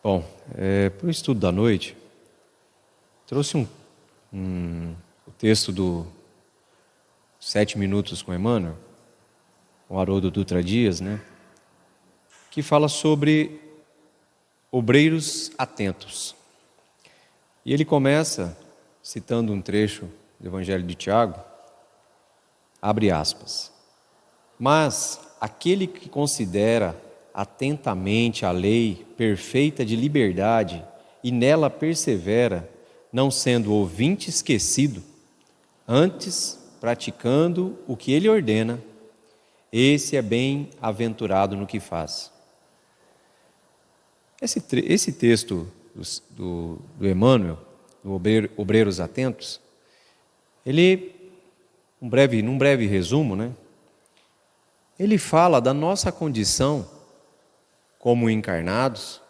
Bom, para o estudo da noite, trouxe o texto do 7 Minutos com Emmanuel, o Haroldo Dutra Dias, que fala sobre obreiros atentos. E ele começa citando um trecho do Evangelho de Tiago, abre aspas: mas aquele que considera atentamente a lei perfeita de liberdade e nela persevera, não sendo ouvinte esquecido, antes praticando o que ele ordena, esse é bem-aventurado no que faz. Esse texto do Emmanuel, do Obreiros Atentos, ele, num breve resumo, ele fala da nossa condição como encarnados,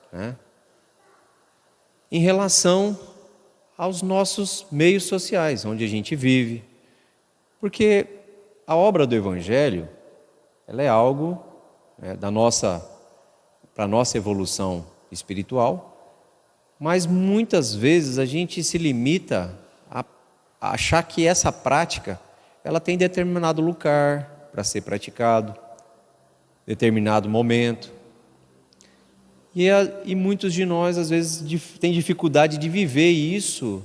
em relação aos nossos meios sociais, onde a gente vive. Porque a obra do Evangelho, ela é algo para a nossa evolução espiritual, mas muitas vezes a gente se limita a achar que essa prática, ela tem determinado lugar para ser praticado, determinado momento. E muitos de nós, às vezes, têm dificuldade de viver isso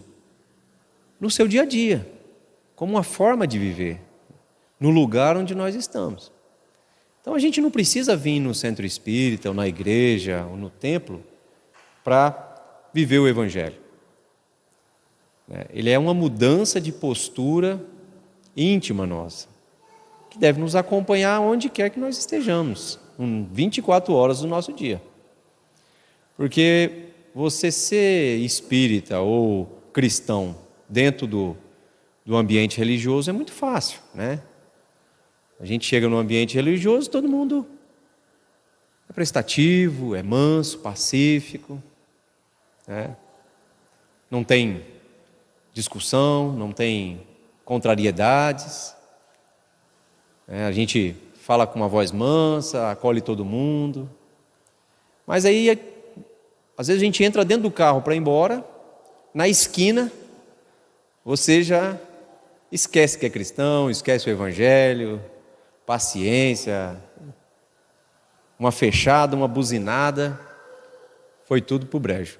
no seu dia a dia, como uma forma de viver, no lugar onde nós estamos. Então, a gente não precisa vir no centro espírita, ou na igreja, ou no templo, para viver o Evangelho. Ele é uma mudança de postura íntima nossa, que deve nos acompanhar onde quer que nós estejamos, 24 horas do nosso dia. Porque você ser espírita ou cristão dentro do ambiente religioso é muito fácil, A gente chega no ambiente religioso, todo mundo é prestativo, é manso, pacífico, Não tem discussão, não tem contrariedades, A gente fala com uma voz mansa, acolhe todo mundo. Mas aí, às vezes a gente entra dentro do carro para ir embora, na esquina, você já esquece que é cristão, esquece o Evangelho, paciência, uma fechada, uma buzinada, foi tudo para o brejo.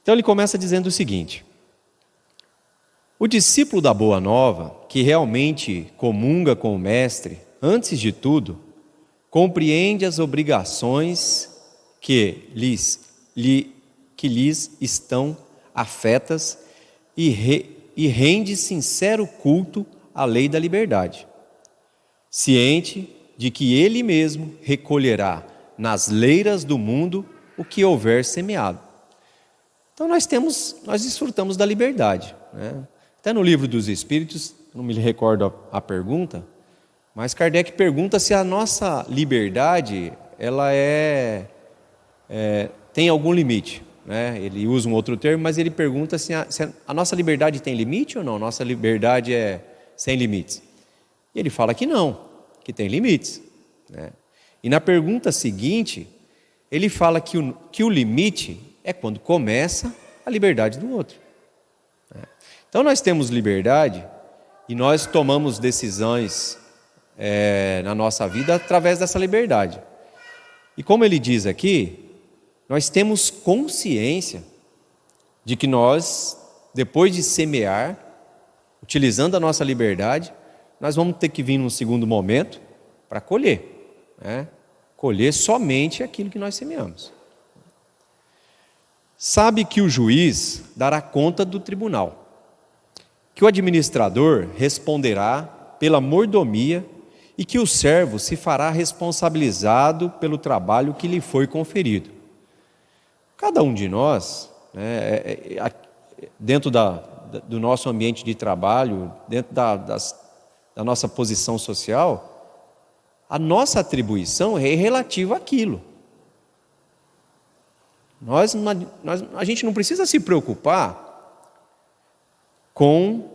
Então ele começa dizendo o seguinte: o discípulo da Boa Nova, que realmente comunga com o Mestre, antes de tudo, compreende as obrigações que lhes estão afetas e rende sincero culto à lei da liberdade, ciente de que ele mesmo recolherá nas leiras do mundo o que houver semeado. Então nós desfrutamos da liberdade, Até no Livro dos Espíritos, não me recordo a pergunta, mas Kardec pergunta se a nossa liberdade ela tem algum limite, Ele usa um outro termo, mas ele pergunta se a nossa liberdade tem limite ou não, nossa liberdade é sem limites. E ele fala que não, que tem limites, E na pergunta seguinte, ele fala que o limite é quando começa a liberdade do outro. Então nós temos liberdade e nós tomamos decisões na nossa vida através dessa liberdade. E como ele diz aqui, nós temos consciência de que nós, depois de semear, utilizando a nossa liberdade, nós vamos ter que vir num segundo momento para colher, colher somente aquilo que nós semeamos. Sabe que o juiz dará conta do tribunal, que o administrador responderá pela mordomia e que o servo se fará responsabilizado pelo trabalho que lhe foi conferido. Cada um de nós, dentro do nosso ambiente de trabalho, dentro da nossa posição social, a nossa atribuição é relativa àquilo. A gente não precisa se preocupar com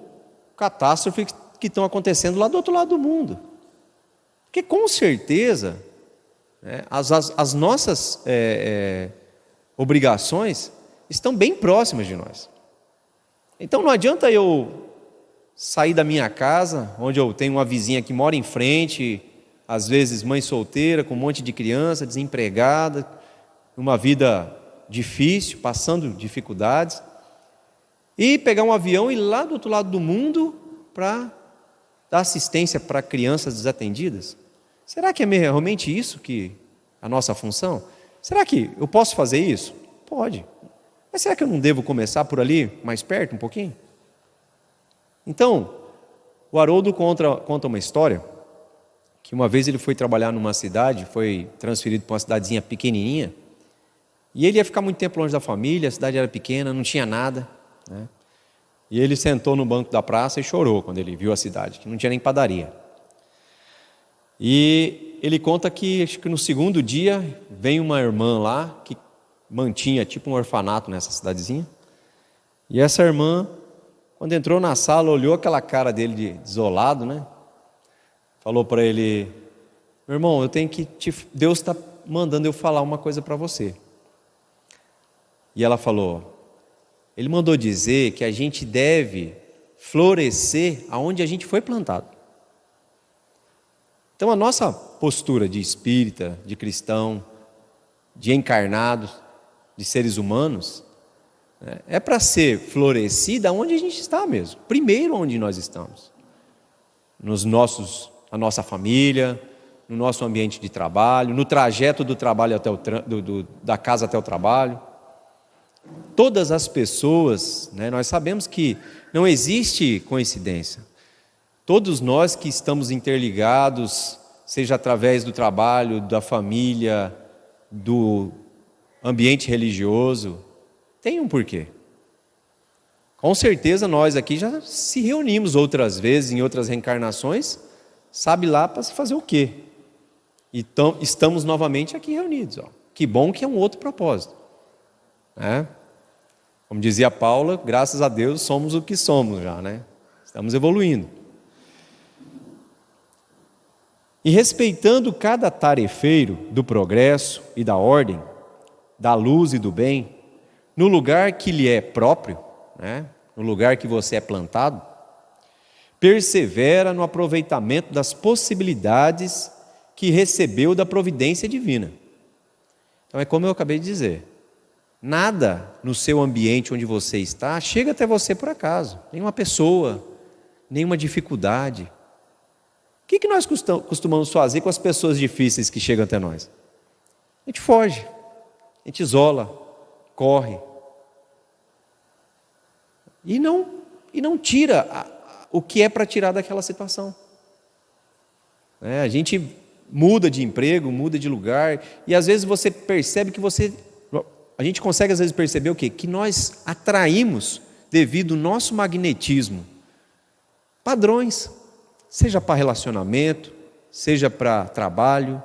catástrofes que estão acontecendo lá do outro lado do mundo. Porque com certeza né? As nossas obrigações estão bem próximas de nós. Então não adianta eu sair da minha casa, onde eu tenho uma vizinha que mora em frente, às vezes mãe solteira, com um monte de criança, desempregada, uma vida difícil, passando dificuldades, e pegar um avião e ir lá do outro lado do mundo para dar assistência para crianças desatendidas. Será que é realmente isso que a nossa função? Será que eu posso fazer isso? Pode. Mas será que eu não devo começar por ali, mais perto, um pouquinho? Então, o Haroldo conta uma história, que uma vez ele foi trabalhar numa cidade, foi transferido para uma cidadezinha pequenininha, e ele ia ficar muito tempo longe da família, a cidade era pequena, não tinha nada, né? E ele sentou no banco da praça e chorou quando ele viu a cidade, que não tinha nem padaria. E ele conta que, acho que no segundo dia, vem uma irmã lá, que mantinha tipo um orfanato nessa cidadezinha, e essa irmã, quando entrou na sala, olhou aquela cara dele de desolado, né? Falou para ele: meu irmão, Deus está mandando eu falar uma coisa para você. E ela falou: ele mandou dizer que a gente deve florescer aonde a gente foi plantado. Então a nossa postura de espírita, de cristão, de encarnados, de seres humanos, é para ser florescida onde a gente está mesmo. Primeiro onde nós estamos. A nossa família, no nosso ambiente de trabalho, no trajeto do trabalho da casa até o trabalho. Todas as pessoas, né, nós sabemos que não existe coincidência. Todos nós que estamos interligados, seja através do trabalho, da família, do ambiente religioso, tem um porquê. Com certeza nós aqui já se reunimos outras vezes, em outras reencarnações, sabe lá para se fazer o quê? Então, estamos novamente aqui reunidos. Que bom que é um outro propósito. Como dizia Paula, graças a Deus somos o que somos já, né? Estamos evoluindo. E respeitando cada tarefeiro do progresso e da ordem, da luz e do bem, no lugar que lhe é próprio, né? No lugar que você é plantado, persevera no aproveitamento das possibilidades que recebeu da providência divina. Então é como eu acabei de dizer, nada no seu ambiente onde você está chega até você por acaso, nenhuma pessoa, nenhuma dificuldade. O que nós costumamos fazer com as pessoas difíceis que chegam até nós? A gente foge, a gente isola, corre. E não tira o que é para tirar daquela situação. A gente muda de emprego, muda de lugar, e às vezes você percebe que a gente consegue às vezes perceber o quê? Que nós atraímos, devido ao nosso magnetismo, padrões, seja para relacionamento, seja para trabalho,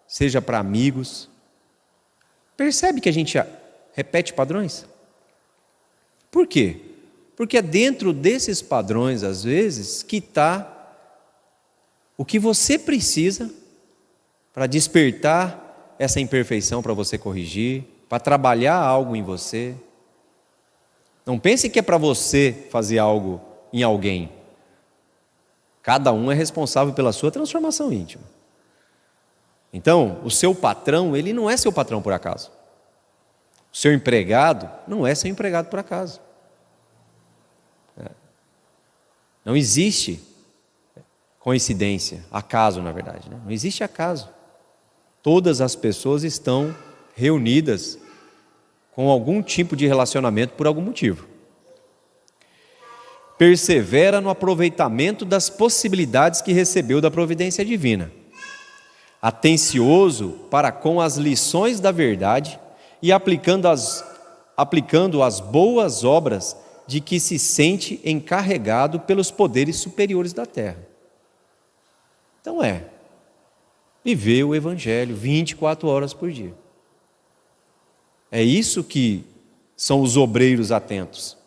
seja para amigos. Percebe que a gente repete padrões? Por quê? Porque é dentro desses padrões, às vezes, que está o que você precisa para despertar essa imperfeição, para você corrigir, para trabalhar algo em você. Não pense que é para você fazer algo em alguém. Cada um é responsável pela sua transformação íntima. Então, o seu patrão, ele não é seu patrão por acaso. O seu empregado não é seu empregado por acaso. Não existe coincidência, acaso na verdade, né? Não existe acaso. Todas as pessoas estão reunidas com algum tipo de relacionamento por algum motivo. Persevera no aproveitamento das possibilidades que recebeu da providência divina, atencioso para com as lições da verdade e aplicando as boas obras de que se sente encarregado pelos poderes superiores da terra. Então viver o Evangelho 24 horas por dia. É isso que são os obreiros atentos.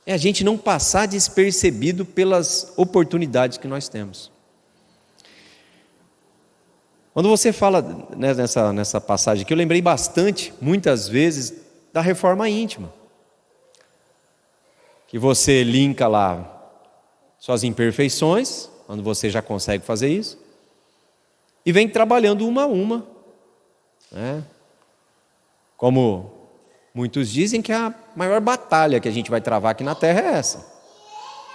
É a gente não passar despercebido pelas oportunidades que nós temos. Quando você fala, né, nessa passagem aqui, eu lembrei bastante, muitas vezes, da reforma íntima. Que você linka lá suas imperfeições, quando você já consegue fazer isso, e vem trabalhando uma a uma, né? Como muitos dizem que a maior batalha que a gente vai travar aqui na Terra é essa.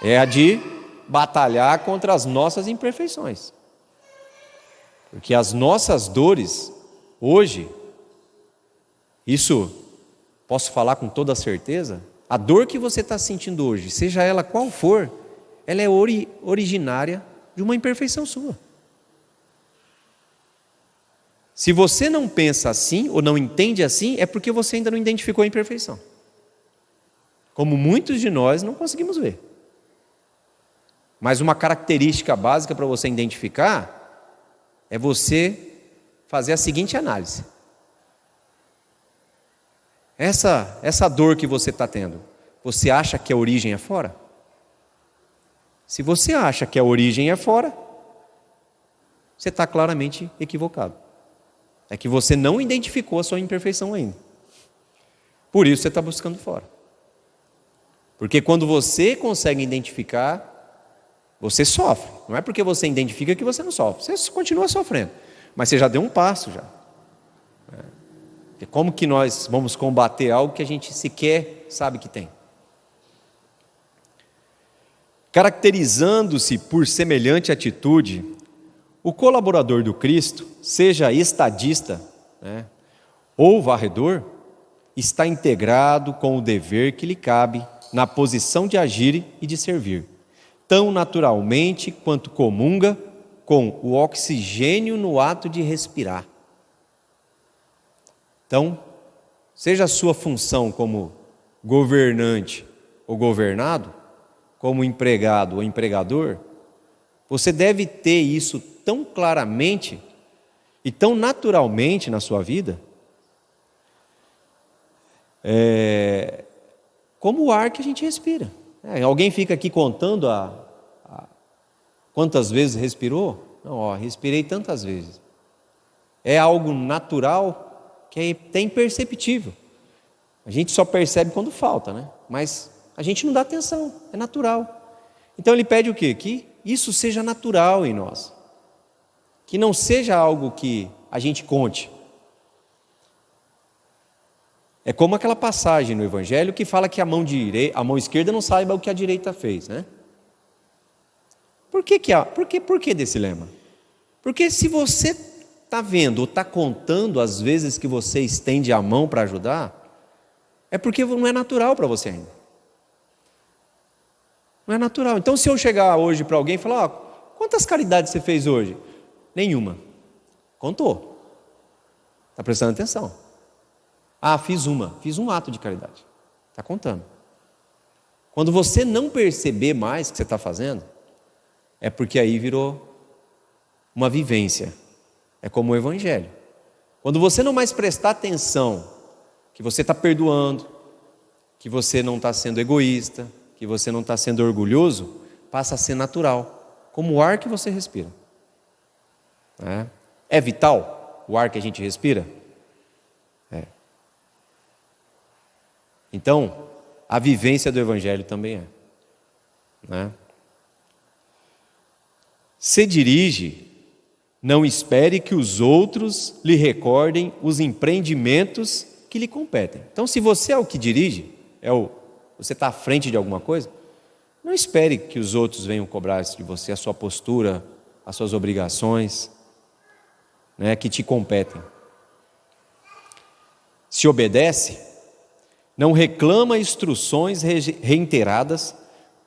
É a de batalhar contra as nossas imperfeições. Porque as nossas dores, hoje, isso posso falar com toda certeza, a dor que você está sentindo hoje, seja ela qual for, ela é originária de uma imperfeição sua. Se você não pensa assim, ou não entende assim, é porque você ainda não identificou a imperfeição. Como muitos de nós não conseguimos ver. Mas uma característica básica para você identificar é você fazer a seguinte análise. Essa dor que você está tendo, você acha que a origem é fora? Se você acha que a origem é fora, você está claramente equivocado. É que você não identificou a sua imperfeição ainda. Por isso você está buscando fora. Porque quando você consegue identificar, você sofre. Não é porque você identifica que você não sofre. Você continua sofrendo. Mas você já deu um passo já. Porque como que nós vamos combater algo que a gente sequer sabe que tem? Caracterizando-se por semelhante atitude, o colaborador do Cristo, seja estadista, né, ou varredor, está integrado com o dever que lhe cabe na posição de agir e de servir, tão naturalmente quanto comunga com o oxigênio no ato de respirar. Então, seja a sua função como governante ou governado, como empregado ou empregador, você deve ter isso tão claramente e tão naturalmente na sua vida, como o ar que a gente respira. Alguém fica aqui contando quantas vezes respirou? Não, respirei tantas vezes. É algo natural que é até imperceptível. A gente só percebe quando falta, né? Mas a gente não dá atenção, é natural. Então ele pede o quê? Que isso seja natural em nós. Que não seja algo que a gente conte. É como aquela passagem no Evangelho que fala que a mão esquerda não saiba o que a direita fez, né? Por que desse lema? Porque se você está vendo ou está contando as vezes que você estende a mão para ajudar, é porque não é natural para você ainda. Não é natural. Então se eu chegar hoje para alguém e falar, quantas caridades você fez hoje? Nenhuma. Contou. Está prestando atenção. Fiz um ato de caridade. Está contando. Quando você não perceber mais o que você está fazendo, é porque aí virou uma vivência. É como o Evangelho. Quando você não mais prestar atenção, que você está perdoando, que você não está sendo egoísta, que você não está sendo orgulhoso, passa a ser natural, como o ar que você respira. É vital o ar que a gente respira? É. Então, a vivência do Evangelho também é. Né? Se dirige, não espere que os outros lhe recordem os empreendimentos que lhe competem. Então, se você é o que dirige, você está à frente de alguma coisa, não espere que os outros venham cobrar isso de você, a sua postura, as suas obrigações, né, que te competem. Se obedece, não reclama instruções reiteradas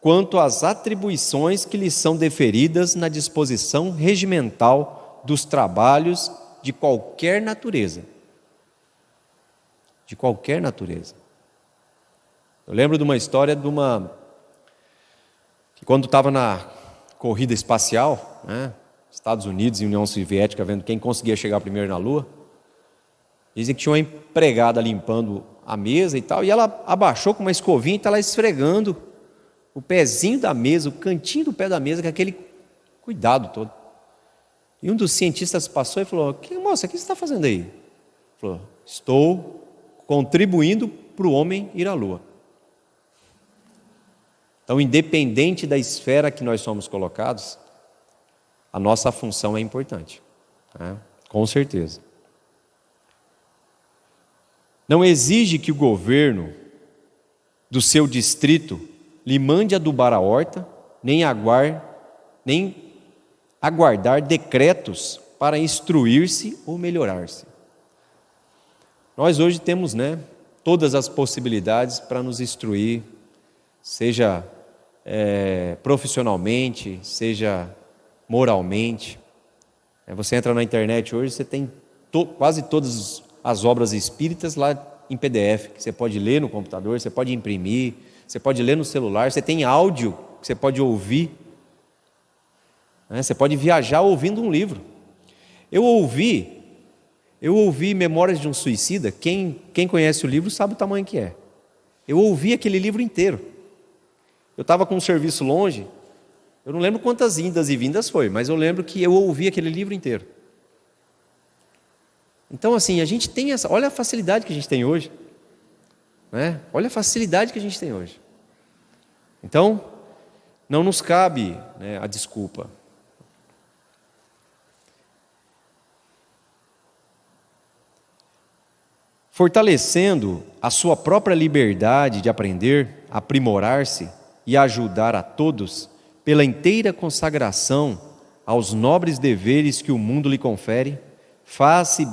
quanto às atribuições que lhe são deferidas na disposição regimental dos trabalhos de qualquer natureza. De qualquer natureza. Eu lembro de uma história que quando estava na corrida espacial, né, Estados Unidos e União Soviética, vendo quem conseguia chegar primeiro na Lua, dizem que tinha uma empregada limpando a mesa e tal, e ela abaixou com uma escovinha e está lá esfregando o pezinho da mesa, o cantinho do pé da mesa, com aquele cuidado todo. E um dos cientistas passou e falou: moça, o que você está fazendo aí? Ele falou: estou contribuindo para o homem ir à Lua. Então, independente da esfera que nós somos colocados, a nossa função é importante, né? Com certeza. Não exige que o governo do seu distrito lhe mande adubar a horta, nem aguardar decretos para instruir-se ou melhorar-se. Nós hoje temos, né, todas as possibilidades para nos instruir, seja profissionalmente, seja moralmente. Você entra na internet hoje, você tem quase todas as obras espíritas lá em PDF, que você pode ler no computador, você pode imprimir, você pode ler no celular, você tem áudio que você pode ouvir, né? Você pode viajar ouvindo um livro. Eu ouvi Memórias de um Suicida. Quem conhece o livro sabe o tamanho que é. Eu ouvi aquele livro inteiro. Eu estava com um serviço longe, eu não lembro quantas indas e vindas foi, mas eu lembro que eu ouvi aquele livro inteiro. Então, assim, a gente tem olha a facilidade que a gente tem hoje, né? Olha a facilidade que a gente tem hoje. Então, não nos cabe, né, a desculpa. Fortalecendo a sua própria liberdade de aprender, aprimorar-se e ajudar a todos pela inteira consagração aos nobres deveres que o mundo lhe confere, faz-se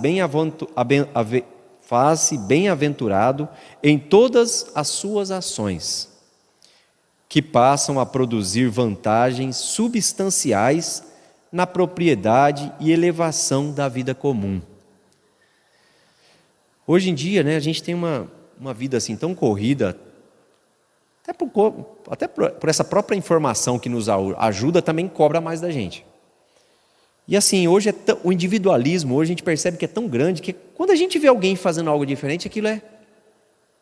bem-aventurado em todas as suas ações, que passam a produzir vantagens substanciais na propriedade e elevação da vida comum. Hoje em dia, né, a gente tem uma vida assim tão corrida, até por essa própria informação que nos ajuda, também cobra mais da gente. E assim, hoje o individualismo, hoje a gente percebe que é tão grande, que quando a gente vê alguém fazendo algo diferente, aquilo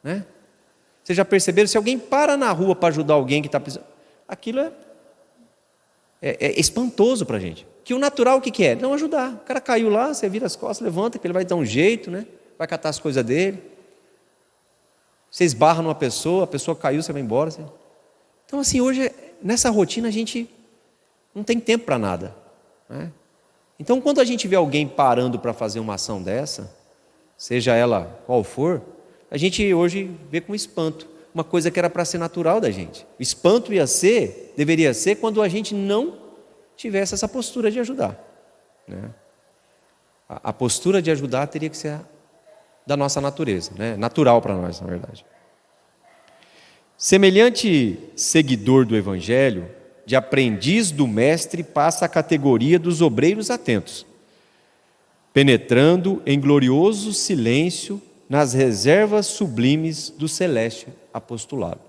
né? Vocês já perceberam? Se alguém para na rua para ajudar alguém que está precisando, aquilo é espantoso para a gente. Que o natural o que é? Não ajudar. O cara caiu lá, você vira as costas, levanta, que ele vai dar um jeito, né? Vai catar as coisas dele. Você esbarra numa pessoa, a pessoa caiu, você vai embora. Então assim, hoje, nessa rotina, a gente não tem tempo para nada, né? Então, quando a gente vê alguém parando para fazer uma ação dessa, seja ela qual for, a gente hoje vê com espanto, uma coisa que era para ser natural da gente. O espanto deveria ser quando a gente não tivesse essa postura de ajudar, né? A postura de ajudar teria que ser da nossa natureza, né? Natural para nós, na verdade. Semelhante seguidor do Evangelho, de aprendiz do mestre, passa à categoria dos obreiros atentos, penetrando em glorioso silêncio nas reservas sublimes do celeste apostolado.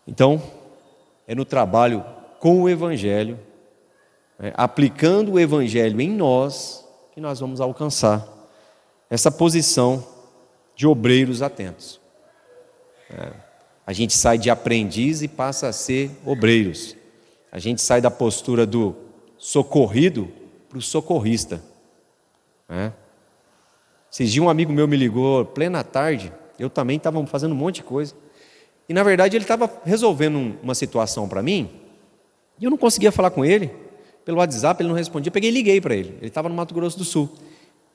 Então, é no trabalho com o Evangelho, aplicando o Evangelho em nós, que nós vamos alcançar essa posição de obreiros atentos. A gente sai de aprendiz e passa a ser obreiros. A gente sai da postura do socorrido para o socorrista, né? Esses dias um amigo meu me ligou plena tarde, eu também estava fazendo um monte de coisa, e na verdade ele estava resolvendo uma situação para mim, e eu não conseguia falar com ele, pelo WhatsApp ele não respondia, eu peguei e liguei para ele, ele estava no Mato Grosso do Sul,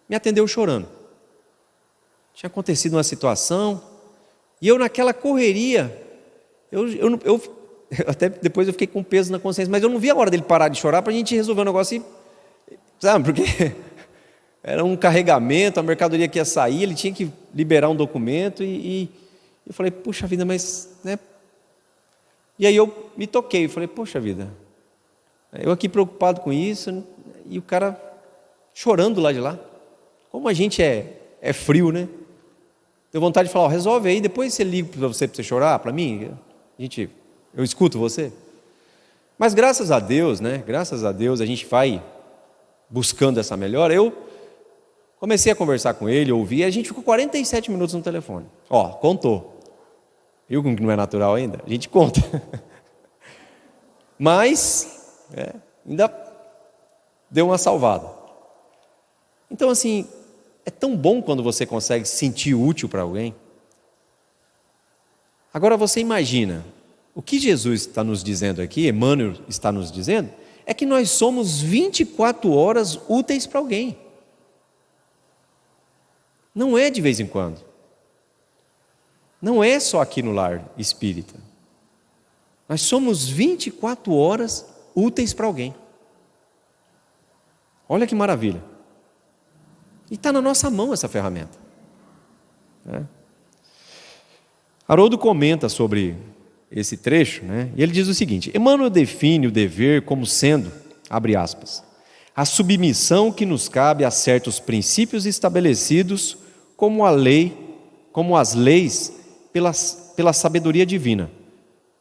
me atendeu chorando. Tinha acontecido uma situação, e eu naquela correria, eu até depois eu fiquei com peso na consciência, mas eu não vi a hora dele parar de chorar para a gente resolver o negócio, sabe, porque era um carregamento, a mercadoria que ia sair, ele tinha que liberar um documento, e eu falei, puxa vida, mas, né? E aí eu me toquei, falei, poxa vida, eu aqui preocupado com isso, e o cara chorando lá de lá. Como a gente é frio, né? Deu vontade de falar, resolve aí, depois você liga para você chorar, para mim, eu escuto você. Mas graças a Deus, né? Graças a Deus a gente vai buscando essa melhora. Eu comecei a conversar com ele, ouvi, e a gente ficou 47 minutos no telefone. Contou. Viu como que não é natural ainda? A gente conta. Mas, ainda deu uma salvada. Então, assim, é tão bom quando você consegue se sentir útil para alguém. Agora você imagina, o que Jesus está nos dizendo aqui, Emmanuel está nos dizendo, é que nós somos 24 horas úteis para alguém. Não é de vez em quando. Não é só aqui no lar espírita. Nós somos 24 horas úteis para alguém. Olha que maravilha. E está na nossa mão essa ferramenta. Haroldo comenta sobre esse trecho, e ele diz o seguinte: Emmanuel define o dever como sendo, abre aspas, a submissão que nos cabe a certos princípios estabelecidos como as leis pela sabedoria divina,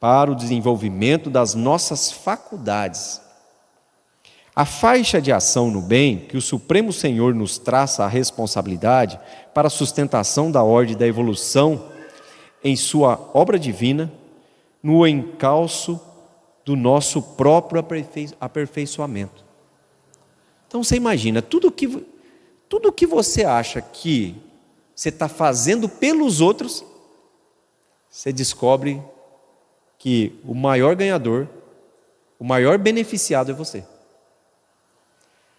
para o desenvolvimento das nossas faculdades. A faixa de ação no bem que o Supremo Senhor nos traça a responsabilidade para a sustentação da ordem da evolução em sua obra divina, no encalço do nosso próprio aperfeiçoamento. Então você imagina, tudo que você acha que você está fazendo pelos outros, você descobre que o maior ganhador, o maior beneficiado é você.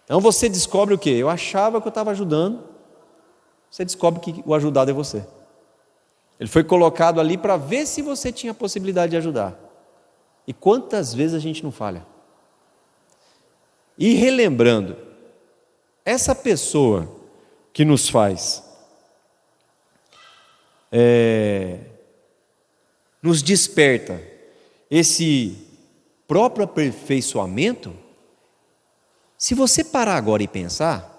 Então você descobre o quê? Eu achava que eu estava ajudando, você descobre que o ajudado é você. Ele foi colocado ali para ver se você tinha a possibilidade de ajudar. E quantas vezes a gente não falha? E relembrando, essa pessoa que nos faz, nos desperta esse próprio aperfeiçoamento, se você parar agora e pensar,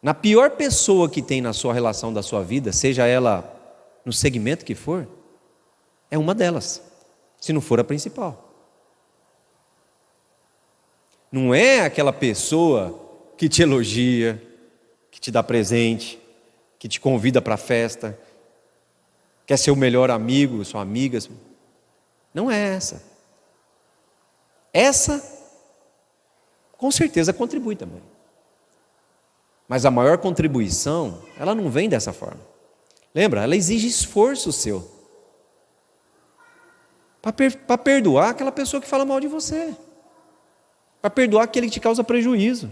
na pior pessoa que tem na sua relação da sua vida, seja ela no segmento que for, é uma delas, se não for a principal. Não é aquela pessoa que te elogia, que te dá presente, que te convida para a festa, quer ser o melhor amigo, sua amiga. Não é essa. Essa, com certeza, contribui também. Mas a maior contribuição, ela não vem dessa forma. Lembra? Ela exige esforço seu. Para perdoar aquela pessoa que fala mal de você. Para perdoar aquele que te causa prejuízo.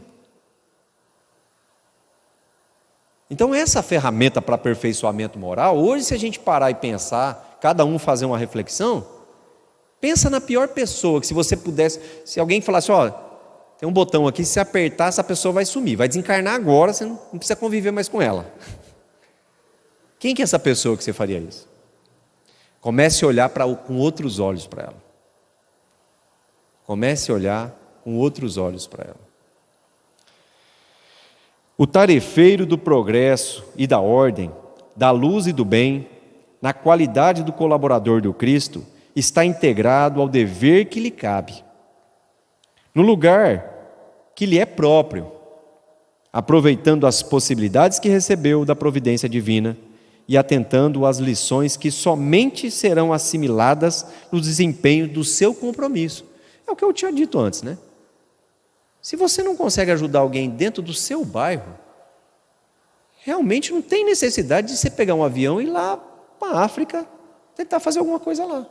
Então essa ferramenta para aperfeiçoamento moral, hoje se a gente parar e pensar, cada um fazer uma reflexão, pensa na pior pessoa, que se você pudesse, se alguém falasse, tem um botão aqui, se você apertar, essa pessoa vai sumir, vai desencarnar agora, você não precisa conviver mais com ela. Quem que é essa pessoa que você faria isso? Comece a olhar com outros olhos para ela. Comece a olhar com outros olhos para ela. O tarefeiro do progresso e da ordem, da luz e do bem, na qualidade do colaborador do Cristo, está integrado ao dever que lhe cabe, no lugar que lhe é próprio, aproveitando as possibilidades que recebeu da providência divina e atentando às lições que somente serão assimiladas no desempenho do seu compromisso. É o que eu tinha dito antes, né? Se você não consegue ajudar alguém dentro do seu bairro, realmente não tem necessidade de você pegar um avião e ir lá para a África tentar fazer alguma coisa lá.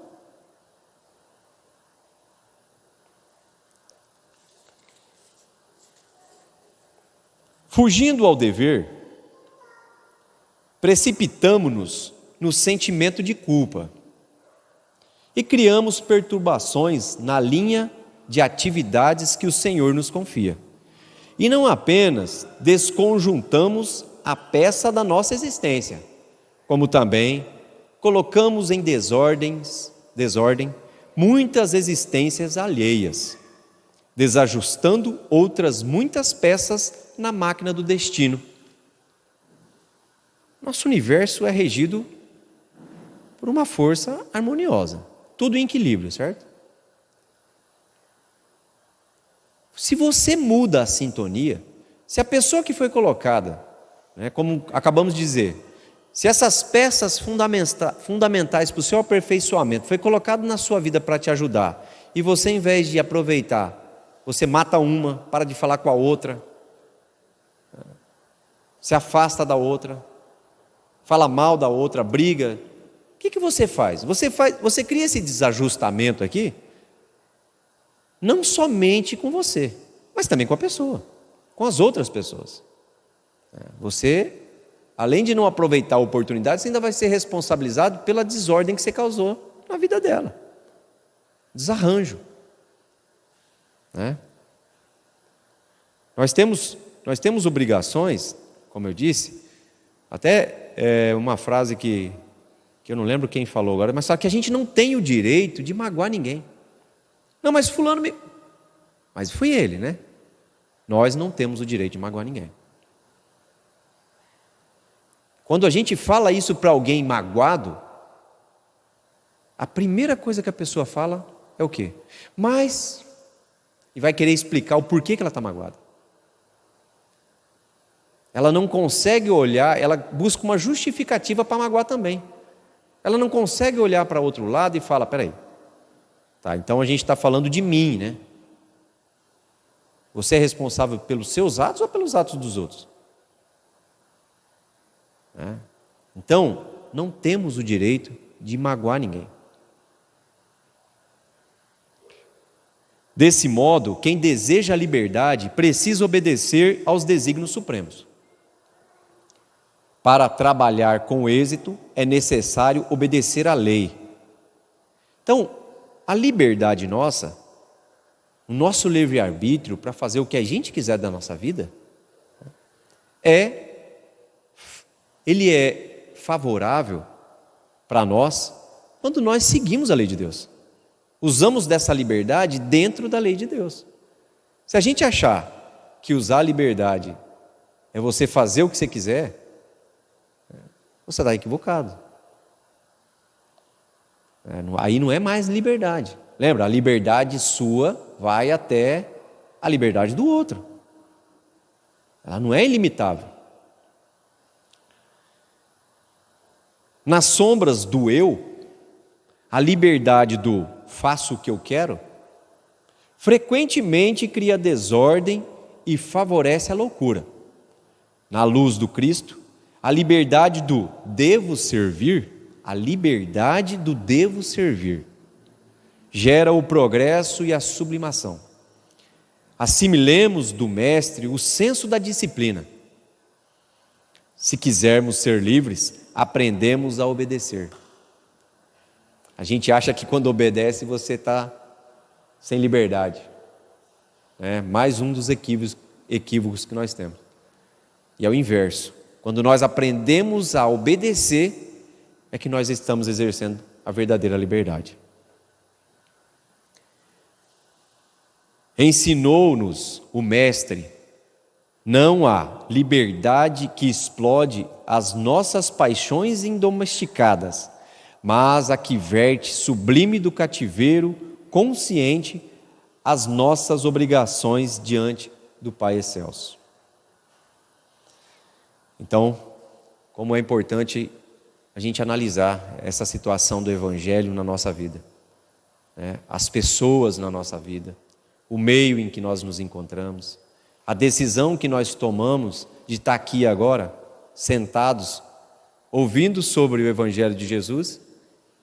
Fugindo ao dever, precipitamo-nos no sentimento de culpa e criamos perturbações na linha de atividades que o Senhor nos confia. E não apenas desconjuntamos a peça da nossa existência, como também colocamos em desordem muitas existências alheias, desajustando outras muitas peças na máquina do destino. Nosso universo é regido por uma força harmoniosa, tudo em equilíbrio, certo? Se você muda a sintonia, se a pessoa que foi colocada, como acabamos de dizer, se essas peças fundamentais para o seu aperfeiçoamento foi colocado na sua vida para te ajudar, e você, em vez de aproveitar, você mata uma, para de falar com a outra, se afasta da outra, fala mal da outra, briga. O que você faz? Você cria esse desajustamento aqui, não somente com você, mas também com a pessoa, com as outras pessoas. Você, além de não aproveitar a oportunidade, você ainda vai ser responsabilizado pela desordem que você causou na vida dela. Desarranjo. Nós temos obrigações, como eu disse, até uma frase que eu não lembro quem falou agora, mas só que a gente não tem o direito de magoar ninguém. Não, mas fulano me... Mas foi ele, né? Nós não temos o direito de magoar ninguém. Quando a gente fala isso para alguém magoado, a primeira coisa que a pessoa fala é o quê? Mas... E vai querer explicar o porquê que ela está magoada. Ela não consegue olhar, ela busca uma justificativa para magoar também. Ela não consegue olhar para outro lado e fala, peraí, tá, então a gente está falando de mim, né? Você é responsável pelos seus atos ou pelos atos dos outros? Então, não temos o direito de magoar ninguém. Desse modo, quem deseja a liberdade precisa obedecer aos desígnios supremos. Para trabalhar com êxito, é necessário obedecer à lei. Então, a liberdade nossa, o nosso livre-arbítrio para fazer o que a gente quiser da nossa vida, ele é favorável para nós quando nós seguimos a lei de Deus. Usamos dessa liberdade dentro da lei de Deus. Se a gente achar que usar a liberdade é você fazer o que você quiser, você está equivocado. Aí não é mais liberdade. Lembra, a liberdade sua vai até a liberdade do outro. Ela não é ilimitável. Nas sombras do eu, a liberdade do faço o que eu quero, frequentemente cria desordem e favorece a loucura. Na luz do Cristo, a liberdade do devo servir, gera o progresso e a sublimação. Assimilemos do Mestre o senso da disciplina. Se quisermos ser livres, aprendemos a obedecer. A gente acha que quando obedece você está sem liberdade. Mais um dos equívocos que nós temos. E é o inverso. Quando nós aprendemos a obedecer, é que nós estamos exercendo a verdadeira liberdade. Ensinou-nos o Mestre, não há liberdade que explode as nossas paixões indomesticadas, mas a que verte sublime do cativeiro consciente as nossas obrigações diante do Pai Excelso. Então, como é importante a gente analisar essa situação do Evangelho na nossa vida, as pessoas na nossa vida, o meio em que nós nos encontramos, a decisão que nós tomamos de estar aqui agora, sentados, ouvindo sobre o Evangelho de Jesus,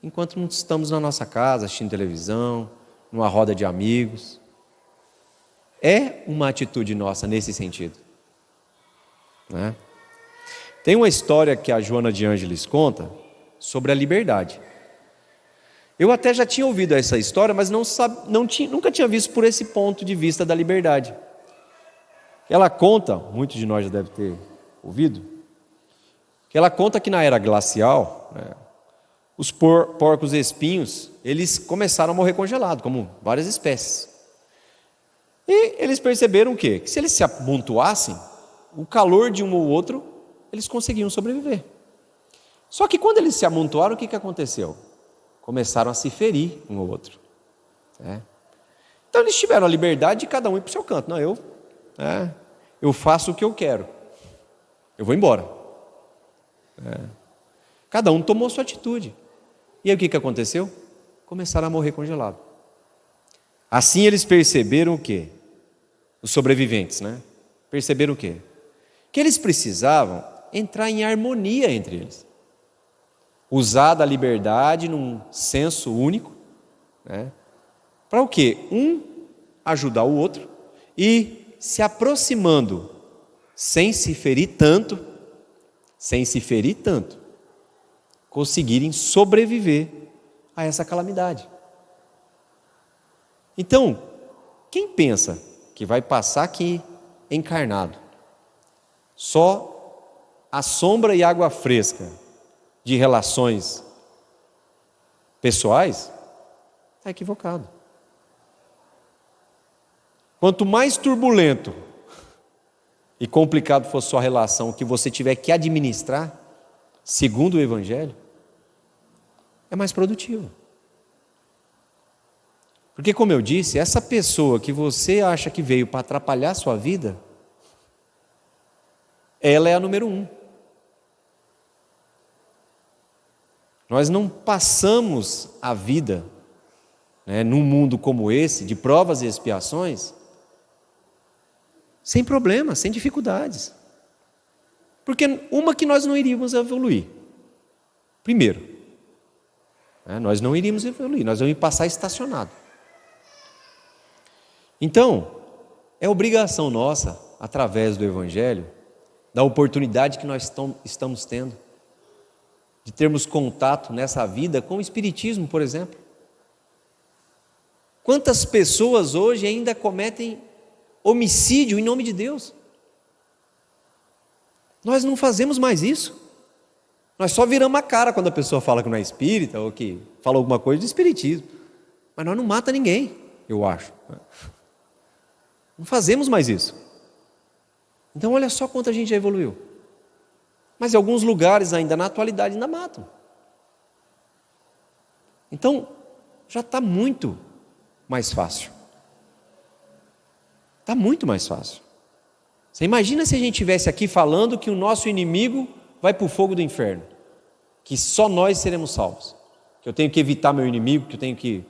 enquanto não estamos na nossa casa, assistindo televisão, numa roda de amigos. É uma atitude nossa nesse sentido. Tem uma história que a Joana de Ângeles conta sobre a liberdade. Eu até já tinha ouvido essa história, mas nunca tinha visto por esse ponto de vista da liberdade. Ela conta, muitos de nós já devem ter ouvido, que ela conta que na era glacial, os porcos espinhos, eles começaram a morrer congelados, como várias espécies. E eles perceberam o quê? Que se eles se amontoassem, o calor de um ou outro, eles conseguiam sobreviver. Só que quando eles se amontoaram, o que aconteceu? Começaram a se ferir um ao outro. Então eles tiveram a liberdade de cada um ir para o seu canto. Não, eu faço o que eu quero. Eu vou embora. Cada um tomou sua atitude. E aí o que aconteceu? Começaram a morrer congelados. Assim eles perceberam o quê? os sobreviventes, né? Perceberam o quê? Que eles precisavam entrar em harmonia entre eles. Usar da liberdade num senso único, né? Para o quê? Um ajudar o outro e se aproximando, sem se ferir tanto, conseguirem sobreviver a essa calamidade. Então, quem pensa que vai passar aqui encarnado, só a sombra e água fresca de relações pessoais, está equivocado. Quanto mais turbulento e complicado for sua relação que você tiver que administrar, segundo o Evangelho, é mais produtivo. Porque, como eu disse, essa pessoa que você acha que veio para atrapalhar a sua vida, ela é a número 1. Nós não passamos a vida, né, num mundo como esse, de provas e expiações, sem problemas, sem dificuldades. Porque uma que nós não iríamos evoluir. Primeiro, né, nós não iríamos evoluir, nós vamos passar estacionado. Então, é obrigação nossa, através do Evangelho, da oportunidade que nós estamos tendo, de termos contato nessa vida com o Espiritismo, por exemplo. Quantas pessoas hoje ainda cometem homicídio em nome de Deus? Nós não fazemos mais isso. Nós só viramos a cara quando a pessoa fala que não é espírita ou que fala alguma coisa de espiritismo. Mas nós não matamos ninguém, eu acho. Não fazemos mais isso. Então olha só quanto a gente já evoluiu. Mas em alguns lugares ainda, na atualidade, ainda matam. Então, já está muito mais fácil. Está muito mais fácil. Você imagina se a gente estivesse aqui falando que o nosso inimigo vai para o fogo do inferno, que só nós seremos salvos, que eu tenho que evitar meu inimigo, que eu tenho que...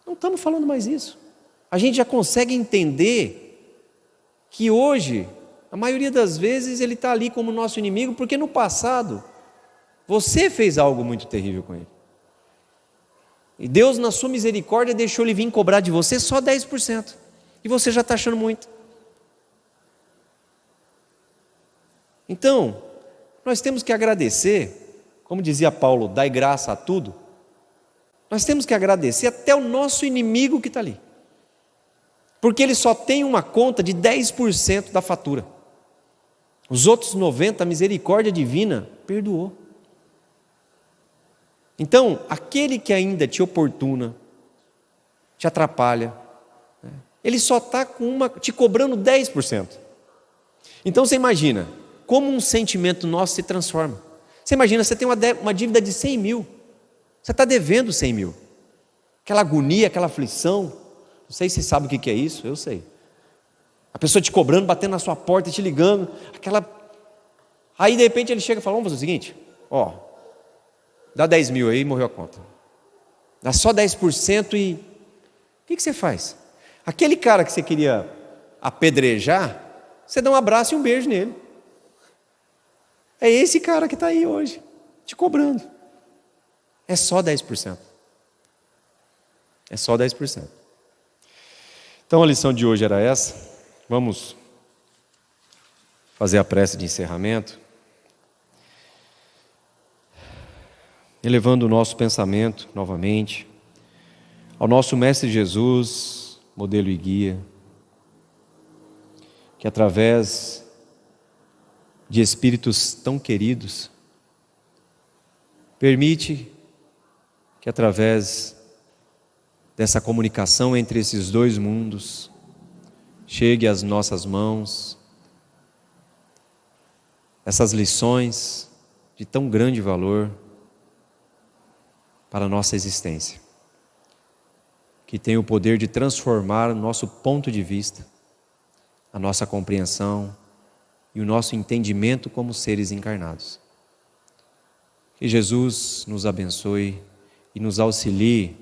Não estamos falando mais isso. A gente já consegue entender que hoje, a maioria das vezes, ele está ali como nosso inimigo, porque no passado, você fez algo muito terrível com ele. E Deus, na sua misericórdia, deixou ele vir cobrar de você só 10%. E você já está achando muito. Então, nós temos que agradecer, como dizia Paulo, dai graça a tudo. Nós temos que agradecer até o nosso inimigo que está ali. Porque ele só tem uma conta de 10% da fatura. Os outros 90%, a misericórdia divina perdoou. Então, aquele que ainda te oportuna, te atrapalha, né, ele só está te cobrando 10%. Então você imagina como um sentimento nosso se transforma. Você imagina, você tem uma dívida de 100 mil, você está devendo 100 mil. Aquela agonia, aquela aflição, não sei se você sabe o que é isso, eu sei. A pessoa te cobrando, batendo na sua porta, te ligando, aí de repente ele chega e fala, vamos fazer o seguinte, dá 10 mil aí e morreu a conta. Dá só 10% e... O que você faz? Aquele cara que você queria apedrejar, você dá um abraço e um beijo nele. É esse cara que está aí hoje, te cobrando. É só 10%. É só 10%. Então a lição de hoje era essa. Vamos fazer a prece de encerramento. Elevando o nosso pensamento novamente ao nosso Mestre Jesus, modelo e guia, que através de espíritos tão queridos, permite que através dessa comunicação entre esses dois mundos, chegue às nossas mãos essas lições de tão grande valor para a nossa existência, que tem o poder de transformar o nosso ponto de vista, a nossa compreensão e o nosso entendimento como seres encarnados. Que Jesus nos abençoe e nos auxilie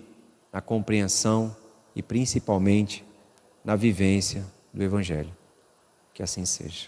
na compreensão e principalmente na vivência do Evangelho. Que assim seja.